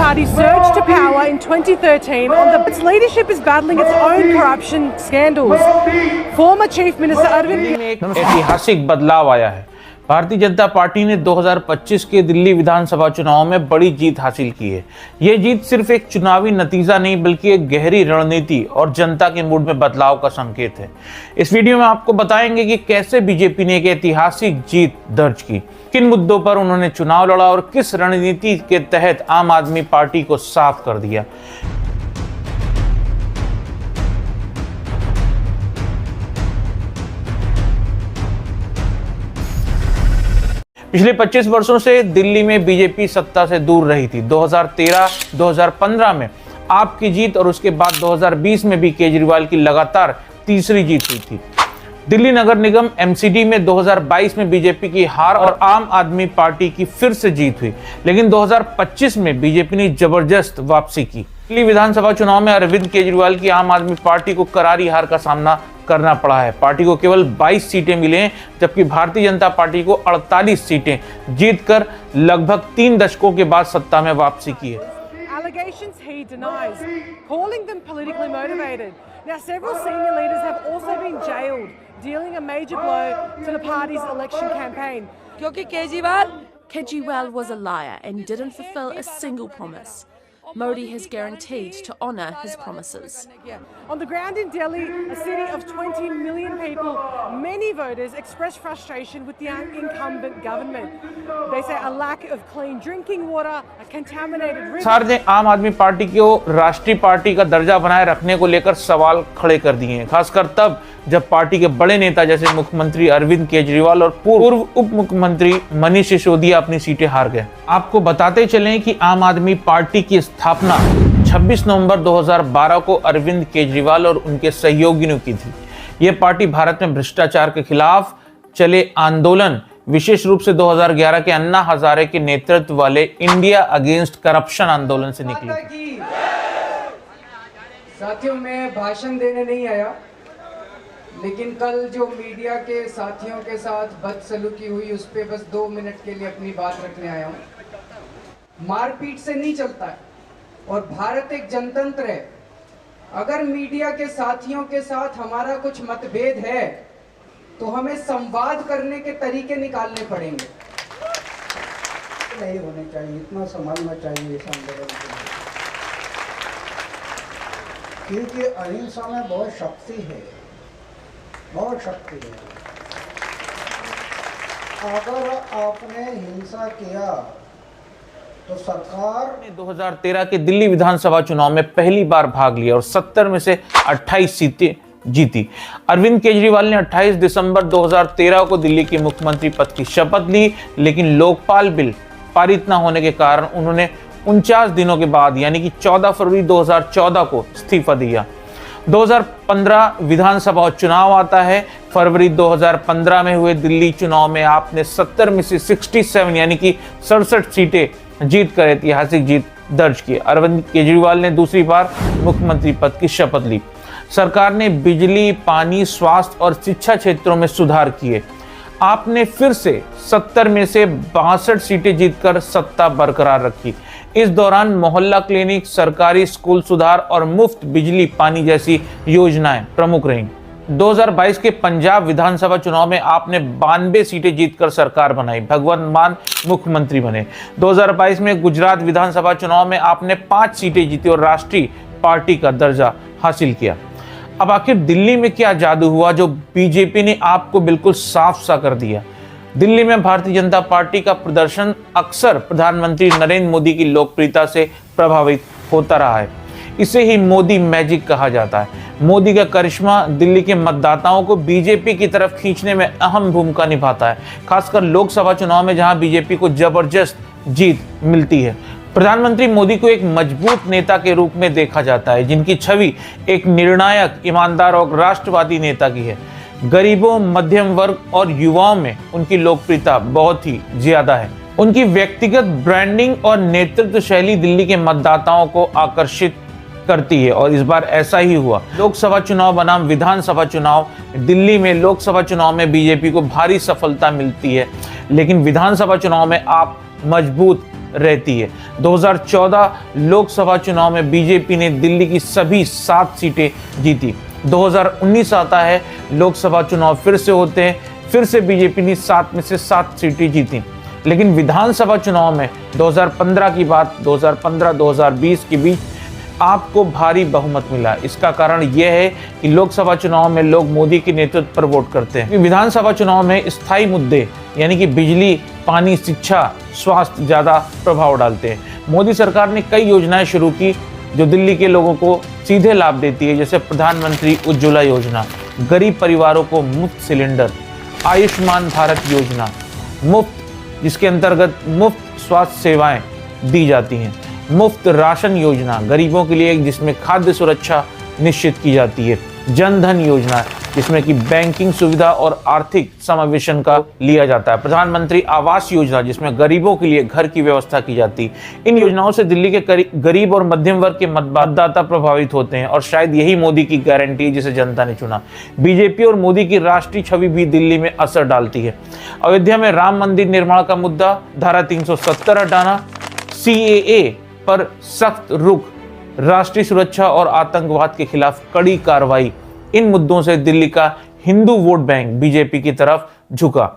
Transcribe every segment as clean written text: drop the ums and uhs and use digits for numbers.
party surged to power in 2013 its leadership is battling its own corruption scandals. Former Chief Minister Arvind में एक ऐतिहासिक बदलाव आया है। भारतीय जनता पार्टी ने 2025 के दिल्ली विधानसभा चुनाव में बड़ी जीत हासिल की है। यह जीत सिर्फ एक चुनावी नतीजा नहीं बल्कि एक गहरी रणनीति और जनता के मूड में बदलाव का संकेत है। इस वीडियो में आपको बताएंगे कि कैसे बीजेपी ने एक ऐतिहासिक जीत दर्ज की, किन मुद्दों पर उन्होंने चुनाव लड़ा और किस रणनीति के तहत आम आदमी पार्टी को साफ कर दिया। पिछले 25 वर्षों से दिल्ली में बीजेपी सत्ता से दूर रही थी। 2013-2015 में आपकी जीत और उसके बाद 2020 में भी केजरीवाल की लगातार तीसरी जीत हुई थी। दिल्ली नगर निगम एमसीडी में 2022 में बीजेपी की हार और आम आदमी पार्टी की फिर से जीत हुई, लेकिन 2025 में बीजेपी ने जबरदस्त वापसी की। दिल्ली विधानसभा चुनाव में अरविंद केजरीवाल की आम आदमी पार्टी को करारी हार का सामना करना पड़ा है। पार्टी को केवल 22 सीटें मिले हैं, जबकि भारतीय जनता पार्टी को 48 सीटें जीतकर लगभग 3 दशकों के बाद सत्ता में वापसी की है। allegations he denies, calling them politically motivated. Now, several senior leaders have also been jailed, dealing a major blow to the party's election campaign. क्योंकि Kejriwal was a liar and didn't fulfill a single promise. Modi has guaranteed to honour his promises. On the ground in Delhi, a city of 20 million people, many voters express frustration with the incumbent government. They say a lack of clean drinking water, a contaminated river. सरकार ने आम आदमी party को राष्ट्रीय party का दर्जा बनाए रखने को लेकर सवाल खड़े कर दिए हैं, खासकर तब जब पार्टी के बड़े नेता जैसे मुख्यमंत्री अरविंद केजरीवाल और पूर्व उप मुख्यमंत्री मनीष सिसोदिया अपनी सीटें हार गए। आपको बताते चलें कि आम आदमी पार्टी की स्थापना 26 नवंबर 2012 को अरविंद केजरीवाल और उनके सहयोगियों की थी। यह पार्टी भारत में भ्रष्टाचार के खिलाफ चले आंदोलन, विशेष रूप से 2011 के अन्ना हजारे के नेतृत्व वाले इंडिया अगेंस्ट करप्शन आंदोलन से निकली थी। साथियों, मैं भाषण देने नहीं आया, लेकिन कल जो मीडिया के साथियों के साथ बदसलूकी हुई उस पर बस 2 मिनट के लिए अपनी बात रखने आया हूँ। मारपीट से नहीं चलता है और भारत एक जनतंत्र है। अगर मीडिया के साथियों के साथ हमारा कुछ मतभेद है तो हमें संवाद करने के तरीके निकालने पड़ेंगे। नहीं होने चाहिए, इतना समझना चाहिए इस आंदोलन के लिए, क्योंकि अहिंसा में बहुत शक्ति है, बहुत शक्ति है। अगर आपने हिंसा किया तो सरकार ने 2013 के दिल्ली विधानसभा चुनाव में पहली बार भाग लिया और 70 में से 28 सीटें जीती। अरविंद केजरीवाल ने 28 दिसंबर 2013 को दिल्ली के मुख्यमंत्री पद की शपथ ली, लेकिन लोकपाल बिल पारित न होने के कारण उन्होंने 49 दिनों के बाद यानी कि 14 फरवरी 2014 को इस्तीफा दिया। 2015 विधानसभा चुनाव आता है। फरवरी 2015 में हुए दिल्ली चुनाव में आपने 70 में से 67 यानी कि 67 सीटें जीतकर ऐतिहासिक जीत दर्ज की। अरविंद केजरीवाल ने दूसरी बार मुख्यमंत्री पद की शपथ ली। सरकार ने बिजली, पानी, स्वास्थ्य और शिक्षा क्षेत्रों में सुधार किए। आपने फिर से 70 में से 62 सीटें जीतकर सत्ता बरकरार रखी। इस दौरान मोहल्ला क्लिनिक, सरकारी स्कूल सुधार और मुफ्त बिजली पानी जैसी योजनाएं प्रमुख रहीं। 2022 के पंजाब विधानसभा चुनाव में आपने 92 सीटें जीतकर सरकार बनाई, भगवंत मान मुख्यमंत्री बने। 2022 में गुजरात विधानसभा चुनाव में आपने 5 सीटें जीती और राष्ट्रीय पार्टी का दर्जा हासिल किया। अब आखिर दिल्ली में क्या जादू हुआ जो बीजेपी ने आपको बिल्कुल साफ सा कर दिया? दिल्ली में भारतीय जनता पार्टी का प्रदर्शन अक्सर प्रधानमंत्री नरेंद्र मोदी की लोकप्रियता से प्रभावित होता रहा है। इसे ही मोदी मैजिक कहा जाता है। मोदी का करिश्मा दिल्ली के मतदाताओं को बीजेपी की तरफ खींचने में अहम भूमिका निभाता है, खासकर लोकसभा चुनाव में जहां बीजेपी को जबरदस्त जीत मिलती है। प्रधानमंत्री मोदी को एक मजबूत नेता के रूप में देखा जाता है, जिनकी छवि एक निर्णायक, ईमानदार और राष्ट्रवादी नेता की है। गरीबों, मध्यम वर्ग और युवाओं में उनकी लोकप्रियता बहुत ही ज्यादा है। उनकी व्यक्तिगत ब्रांडिंग और नेतृत्व शैली दिल्ली के मतदाताओं को आकर्षित करती है और इस बार ऐसा ही हुआ। लोकसभा चुनाव बनाम विधानसभा चुनाव, दिल्ली में लोकसभा चुनाव में बीजेपी को भारी सफलता मिलती है, लेकिन विधानसभा चुनाव में आप मजबूत रहती है। 2014 लोकसभा चुनाव में बीजेपी ने दिल्ली की सभी 7 सीटें जीती। 2019 आता है, लोकसभा चुनाव फिर से होते हैं, फिर से बीजेपी ने 7 में से 7 सीटें जीती। लेकिन विधानसभा चुनाव में 2015 की बात, 2015-2020 के बीच आपको भारी बहुमत मिला। इसका कारण यह है कि लोकसभा चुनाव में लोग मोदी के नेतृत्व पर वोट करते हैं। विधानसभा चुनाव में स्थायी मुद्दे यानी कि बिजली, पानी, शिक्षा, स्वास्थ्य ज्यादा प्रभाव डालते हैं। मोदी सरकार ने कई योजनाएं शुरू की जो दिल्ली के लोगों को सीधे लाभ देती है, जैसे प्रधानमंत्री उज्ज्वला योजना, गरीब परिवारों को मुफ्त सिलेंडर, आयुष्मान भारत योजना मुफ्त, जिसके अंतर्गत मुफ्त स्वास्थ्य सेवाएं दी जाती हैं, मुफ्त राशन योजना गरीबों के लिए जिसमें खाद्य सुरक्षा निश्चित की जाती है, जन धन योजना जिसमें कि बैंकिंग सुविधा और आर्थिक समावेशन का लिया जाता है, प्रधानमंत्री आवास योजना जिसमें गरीबों के लिए घर की व्यवस्था की जाती है। इन योजनाओं से दिल्ली के गरीब और मध्यम वर्ग के मतदाता प्रभावित होते हैं और शायद यही मोदी की गारंटी है जिसे जनता ने चुना। बीजेपी और मोदी की राष्ट्रीय छवि भी दिल्ली में असर डालती है। अयोध्या में राम मंदिर निर्माण का मुद्दा, धारा 370 हटाना, CAA पर सख्त रुख, राष्ट्रीय सुरक्षा और आतंकवाद के खिलाफ कड़ी कार्रवाई, इन मुद्दों से दिल्ली का हिंदू वोट बैंक बीजेपी की तरफ झुका।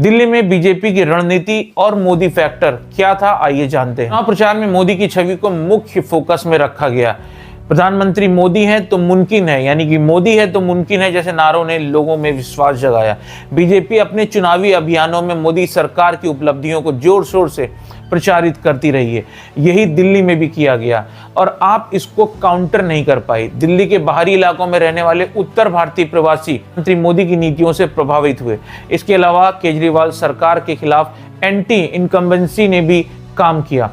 दिल्ली में बीजेपी की रणनीति और मोदी फैक्टर क्या था, आइए जानते हैं। चुनाव प्रचार में मोदी की छवि को मुख्य फोकस में रखा गया। प्रधानमंत्री मोदी है तो मुमकिन है, यानी कि मोदी है तो मुमकिन है जैसे नारों ने लोगों में विश्वास जगाया। बीजेपी अपने चुनावी अभियानों में मोदी सरकार की उपलब्धियों को जोर शोर से प्रचारित करती रही है। यही दिल्ली में भी किया गया और आप इसको काउंटर नहीं कर पाई। दिल्ली के बाहरी इलाकों में रहने वाले उत्तर भारतीय प्रवासी मंत्री मोदी की नीतियों से प्रभावित हुए। इसके अलावा केजरीवाल सरकार के खिलाफ एंटी इनकम्बेंसी ने भी काम किया।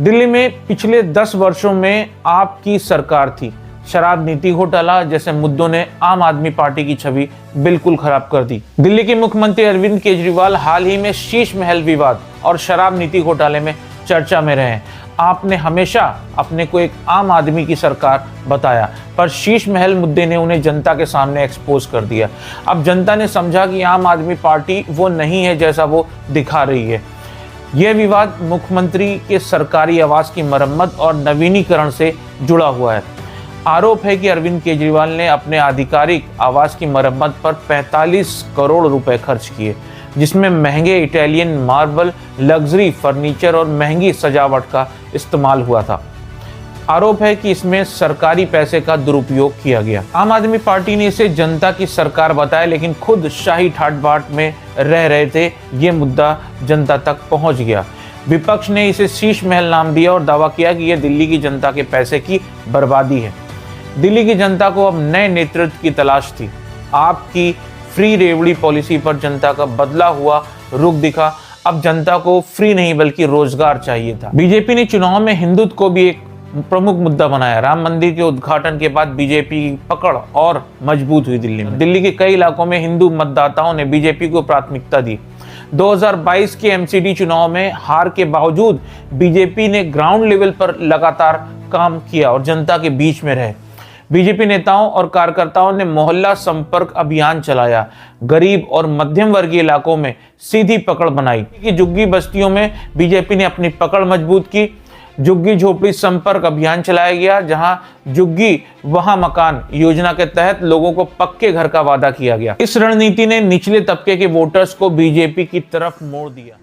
दिल्ली में पिछले 10 वर्षों में आपकी सरकार थी। शराब नीति घोटाला जैसे मुद्दों ने आम आदमी पार्टी की छवि बिल्कुल खराब कर दी। दिल्ली के मुख्यमंत्री अरविंद केजरीवाल हाल ही में शीश महल विवाद और शराब नीति घोटाले में चर्चा में रहे। आपने हमेशा अपने को एक आम आदमी की सरकार बताया, पर शीश महल मुद्दे ने उन्हें जनता के सामने एक्सपोज कर दिया। अब जनता ने समझा कि आम आदमी पार्टी वो नहीं है जैसा वो दिखा रही है। यह विवाद मुख्यमंत्री के सरकारी आवास की मरम्मत और नवीनीकरण से जुड़ा हुआ है। आरोप है कि अरविंद केजरीवाल ने अपने आधिकारिक आवास की मरम्मत पर 45 करोड़ रुपए खर्च किए, जिसमें महंगे इटालियन मार्बल, लग्जरी फर्नीचर और महंगी सजावट का इस्तेमाल हुआ था। आरोप है कि इसमें सरकारी पैसे का दुरुपयोग किया गया। आम आदमी पार्टी ने इसे जनता की सरकार बताया, लेकिन खुद शाही ठाट बाट में रह रहे थे। ये मुद्दा जनता तक पहुंच गया। विपक्ष ने इसे शीश महल नाम दिया और दावा किया कि यह दिल्ली की जनता के पैसे की बर्बादी है। दिल्ली की जनता को अब नए नेतृत्व की तलाश थी। आपकी फ्री रेवड़ी पॉलिसी पर जनता का बदला हुआ रुख दिखा। अब जनता को फ्री नहीं बल्कि रोजगार चाहिए था। बीजेपी ने चुनाव में हिंदुत्व को भी एक प्रमुख मुद्दा बनाया। राम मंदिर के उद्घाटन के बाद बीजेपी की पकड़ और मजबूत हुई। दिल्ली में दिल्ली के कई इलाकों में हिंदू मतदाताओं ने बीजेपी को प्राथमिकता दी। 2022 के एमसीडी चुनाव में हार के बावजूद बीजेपी ने ग्राउंड लेवल पर लगातार काम किया और जनता के बीच में रहे। बीजेपी नेताओं और कार्यकर्ताओं ने मोहल्ला संपर्क अभियान चलाया। गरीब और मध्यम वर्गीय इलाकों में सीधी पकड़ बनाई। झुग्गी बस्तियों में बीजेपी ने अपनी पकड़ मजबूत की। झुग्गी झोपड़ी संपर्क अभियान चलाया गया, जहां झुग्गी वहां मकान योजना के तहत लोगों को पक्के घर का वादा किया गया। इस रणनीति ने निचले तबके के वोटर्स को बीजेपी की तरफ मोड़ दिया।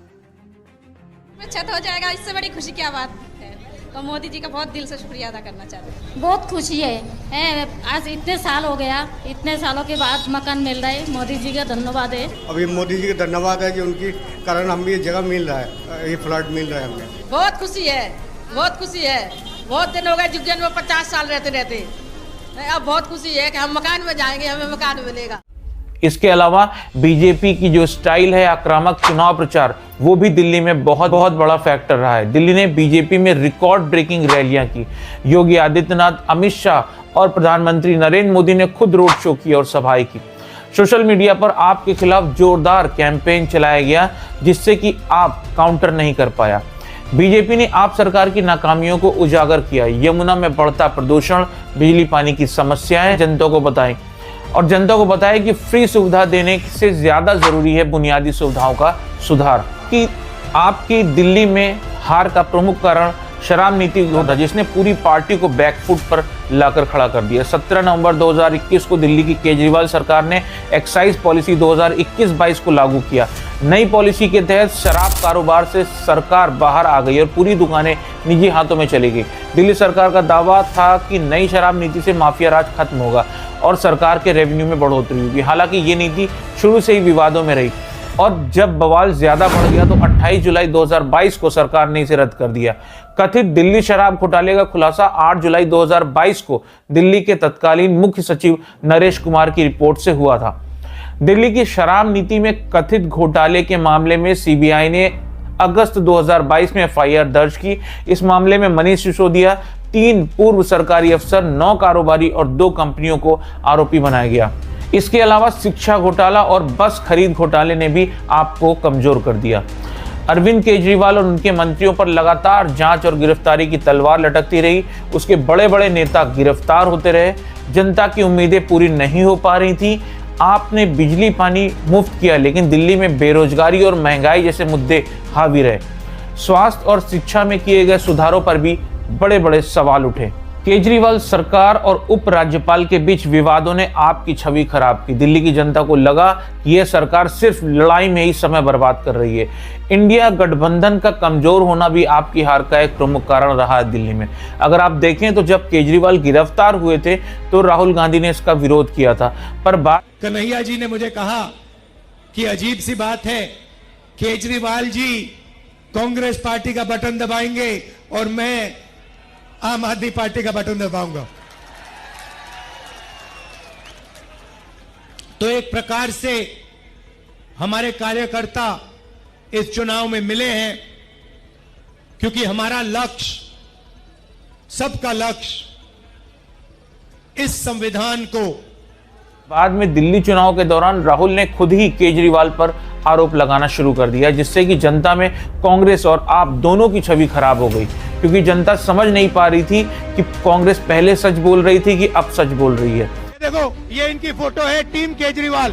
अच्छा तो हो जाएगा, इससे बड़ी खुशी क्या बात है। तो मोदी जी का बहुत दिल से शुक्रिया अदा करना चाहते हैं। बहुत खुशी है। आज इतने साल हो गया, इतने सालों के बाद मकान मिल रहा है। मोदी जी का धन्यवाद है। अभी मोदी जी का धन्यवाद है कि उनकी कारण हम भी ये जगह मिल रहा है, ये फ्लैट मिल रहा है हमें। बहुत खुशी है, बहुत खुशी है। बहुत दिन हो गए जुग्गन में 50 साल रहते अब बहुत खुशी है कि हम मकान में जाएंगे, हमें मकान मिलेगा। इसके अलावा बीजेपी की जो स्टाइल है आक्रामक चुनाव प्रचार, वो भी दिल्ली में बहुत बड़ा फैक्टर रहा है। दिल्ली ने बीजेपी में रिकॉर्ड ब्रेकिंग रैलियां की। योगी आदित्यनाथ, अमित शाह और प्रधानमंत्री नरेंद्र मोदी ने खुद रोड शो किया और सभाएं की। सोशल मीडिया पर आपके खिलाफ जोरदार कैंपेन चलाया गया, जिससे कि आप काउंटर नहीं कर पाया। बीजेपी ने आप सरकार की नाकामियों को उजागर किया। यमुना में बढ़ता प्रदूषण, बिजली पानी की समस्याएं जनता को बताएं और जनता को बताएं कि फ्री सुविधा देने से ज्यादा जरूरी है बुनियादी सुविधाओं का सुधार। कि आपकी दिल्ली में हार का प्रमुख कारण शराब नीति था, जिसने पूरी पार्टी को बैकफुट पर लाकर खड़ा कर दिया। 17 नवंबर 2021 को दिल्ली की केजरीवाल सरकार ने एक्साइज पॉलिसी 2021-22 को लागू किया। नई पॉलिसी के तहत शराब कारोबार से सरकार बाहर आ गई और पूरी दुकानें निजी हाथों में चली गई। दिल्ली सरकार का दावा था कि नई शराब नीति से माफिया राज खत्म होगा और सरकार के रेवेन्यू में बढ़ोतरी होगी। हालांकि ये नीति शुरू से ही विवादों में रही और जब बवाल ज्यादा बढ़ गया तो 28 जुलाई 2022 को सरकार ने इसे रद्द कर दिया। कथित दिल्ली शराब घोटाले का खुलासा 8 जुलाई 2022 को दिल्ली के तत्कालीन मुख्य सचिव नरेश कुमार की रिपोर्ट से हुआ था। दिल्ली की शराब नीति में कथित घोटाले के मामले में सीबीआई ने अगस्त 2022 में एफआईआर दर्ज की। इस मामले में मनीष सिसोदिया, 3 पूर्व सरकारी अफसर, 9 कारोबारी और 2 कंपनियों को आरोपी बनाया गया। इसके अलावा शिक्षा घोटाला और बस खरीद घोटाले ने भी आपको कमजोर कर दिया। अरविंद केजरीवाल और उनके मंत्रियों पर लगातार जांच और गिरफ्तारी की तलवार लटकती रही। उसके बड़े बड़े नेता गिरफ्तार होते रहे। जनता की उम्मीदें पूरी नहीं हो पा रही थी। आपने बिजली पानी मुफ्त किया, लेकिन दिल्ली में बेरोजगारी और महंगाई जैसे मुद्दे हावी रहे। स्वास्थ्य और शिक्षा में किए गए सुधारों पर भी बड़े बड़े सवाल उठे। केजरीवाल सरकार और उपराज्यपाल के बीच विवादों ने आपकी छवि खराब की। दिल्ली की जनता को लगा कि यह सरकार सिर्फ लड़ाई में ही समय बर्बाद कर रही है। इंडिया गठबंधन का कमजोर होना भी आपकी हार का एक प्रमुख कारण रहा है दिल्ली में। अगर आप देखें तो जब केजरीवाल गिरफ्तार हुए थे तो राहुल गांधी ने इसका विरोध किया था, पर बात कन्हैया जी ने मुझे कहा कि अजीब सी बात है, केजरीवाल जी कांग्रेस पार्टी का बटन दबाएंगे और मैं आम आदमी पार्टी का बटन दबाऊंगा। तो एक प्रकार से हमारे कार्यकर्ता इस चुनाव में मिले हैं, क्योंकि हमारा लक्ष्य, सबका लक्ष्य इस संविधान को। बाद में दिल्ली चुनाव के दौरान राहुल ने खुद ही केजरीवाल पर आरोप लगाना शुरू कर दिया, जिससे कि जनता में कांग्रेस और आप दोनों की छवि खराब हो गई, क्योंकि जनता समझ नहीं पा रही थी कि कांग्रेस पहले सच बोल रही थी कि अब सच बोल रही है। देखो, ये इनकी फोटो है, टीम केजरीवाल।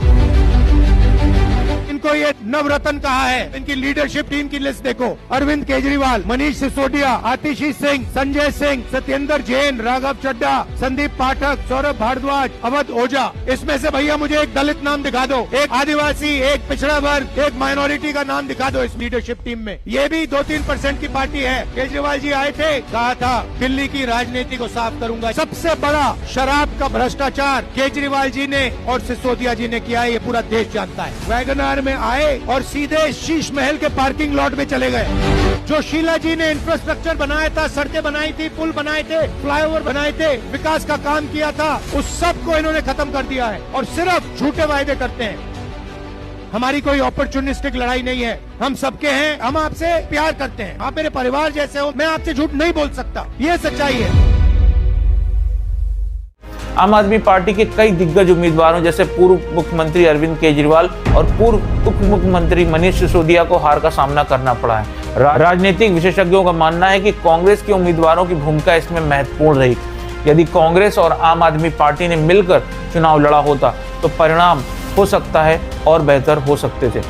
इनको ये नवरत्न कहा है। इनकी लीडरशिप टीम की लिस्ट देखो। अरविंद केजरीवाल, मनीष सिसोदिया, आतिशी सिंह, संजय सिंह, सत्येंद्र जैन, राघव चड्ढा, संदीप पाठक, सौरभ भारद्वाज, अवध ओझा। इसमें से भैया मुझे एक दलित नाम दिखा दो, एक आदिवासी, एक पिछड़ा वर्ग, एक माइनॉरिटी का नाम दिखा दो इस लीडरशिप टीम में। ये भी 2-3% की पार्टी है। केजरीवाल जी आए थे, कहा था दिल्ली की राजनीति को साफ करूंगा। सबसे बड़ा शराब का भ्रष्टाचार केजरीवाल जी ने और सिसोदिया जी ने किया है, ये पूरा देश जानता है। वैगनार में आए और सीधे शीश महल के पार्किंग लॉट में चले गए। जो शीला जी ने इंफ्रास्ट्रक्चर बनाया था, सड़कें बनाई थी, पुल बनाए थे, फ्लाईओवर बनाए थे, विकास का काम किया था, उस सब को इन्होंने खत्म कर दिया है और सिर्फ झूठे वायदे करते हैं। हमारी कोई अपॉर्चुनिस्टिक लड़ाई नहीं है, हम सबके हैं, हम आपसे प्यार करते हैं, आप मेरे परिवार जैसे हो, मैं आपसे झूठ नहीं बोल सकता, ये सच्चाई है। आम आदमी पार्टी के कई दिग्गज उम्मीदवारों जैसे पूर्व मुख्यमंत्री अरविंद केजरीवाल और पूर्व उप मुख्यमंत्री मनीष सिसोदिया को हार का सामना करना पड़ा है। राजनीतिक विशेषज्ञों का मानना है कि कांग्रेस के उम्मीदवारों की भूमिका इसमें महत्वपूर्ण रही। यदि कांग्रेस और आम आदमी पार्टी ने मिलकर चुनाव लड़ा होता तो परिणाम हो सकता है और बेहतर हो सकते थे।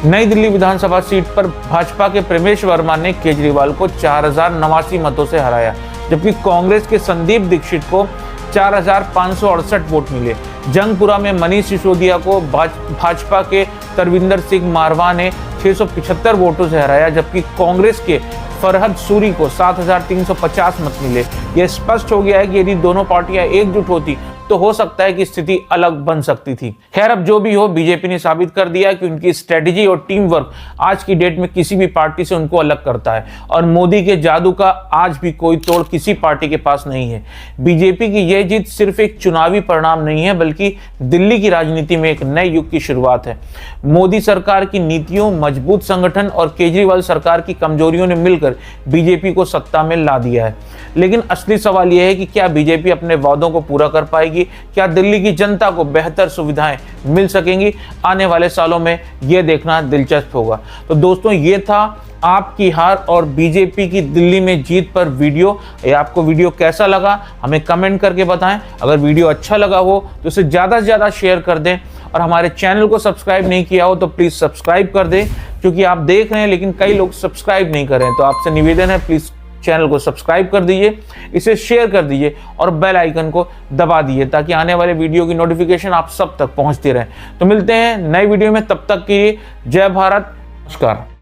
नई दिल्ली विधानसभा सीट पर भाजपा के प्रमेश वर्मा ने केजरीवाल को 4089 मतों से हराया, जबकि कांग्रेस के संदीप दीक्षित को 4568 वोट मिले। जंगपुरा में मनीष सिसोदिया को भाजपा के तरविंदर सिंह मारवा ने 675 वोटों से हराया, जबकि कांग्रेस के फरहद सूरी को 7350 मत मिले। यह स्पष्ट हो गया है कि यदि दोनों पार्टियां एकजुट होती तो हो सकता है कि स्थिति अलग बन सकती थी। खैर, अब जो भी हो, बीजेपी ने साबित कर दिया कि उनकी स्ट्रेटेजी और टीम वर्क आज की डेट में किसी भी पार्टी से उनको अलग करता है और मोदी के जादू का आज भी कोई तोड़ किसी पार्टी के पास नहीं है। बीजेपी की यह जीत सिर्फ एक चुनावी परिणाम नहीं है, बल्कि दिल्ली की राजनीति में एक नए युग की शुरुआत है। मोदी सरकार की नीतियों, मजबूत संगठन और केजरीवाल सरकार की कमजोरियों ने मिलकर बीजेपी को सत्ता में ला दिया है। लेकिन असली सवाल यह है कि क्या बीजेपी अपने वादों को पूरा कर पाएगी? क्या दिल्ली की जनता को बेहतर सुविधाएं मिल सकेंगी? आने वाले सालों में यह देखना दिलचस्प होगा। तो दोस्तों, ये था आपकी हार और बीजेपी की दिल्ली में जीत पर वीडियो। आपको वीडियो कैसा लगा हमें कमेंट करके बताएं। अगर वीडियो अच्छा लगा हो तो इसे ज़्यादा से ज़्यादा शेयर कर दें और हमारे चैनल को सब्सक्राइब नहीं किया हो तो प्लीज सब्सक्राइब कर दे, क्योंकि आप देख रहे हैं लेकिन कई लोग सब्सक्राइब नहीं कर रहे हैं। तो आपसे निवेदन है, प्लीज चैनल को सब्सक्राइब कर दीजिए, इसे शेयर कर दीजिए और बेल आइकन को दबा दीजिए ताकि आने वाले वीडियो की नोटिफिकेशन आप सब तक पहुंचती रहे। तो मिलते हैं नए वीडियो में, तब तक के लिए जय भारत, नमस्कार।